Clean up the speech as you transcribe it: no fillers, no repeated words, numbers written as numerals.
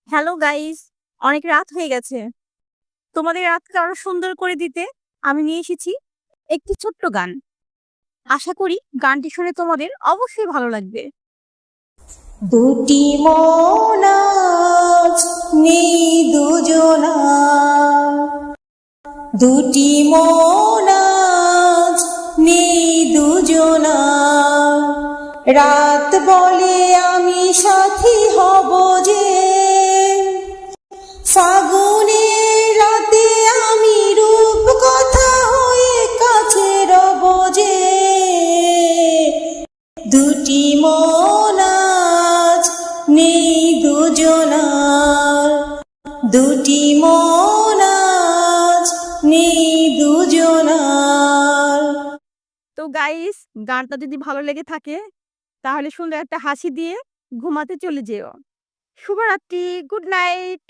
Hello guys, অনেক রাত হয়ে গেছে। তোমাদের রাতকে আরো সুন্দর করে দিতে আমি নিয়ে এসেছি একটি ছোট্ট গান। আশা করি গানটি শুনে তোমাদের অবশ্যই ভালো লাগবে। দুটি মন আজ নেই দুজনা, দুটি মন আজ নেই দুজনা। রাত বলে আমি সাথী হব যে, ফাগুনের রাতে আমি রূপ কথা হয়ে কাছে রব যে। দুটি মন আজ নেই দুজনার, দুটি মন আজ নেই দুজনার। তো গাইস, গানটা যদি ভালো লেগে থাকে তাহলে সুন্দর একটা হাসি দিয়ে ঘুমাতে চলে যেও। শুভরাত্রি, গুড নাইট।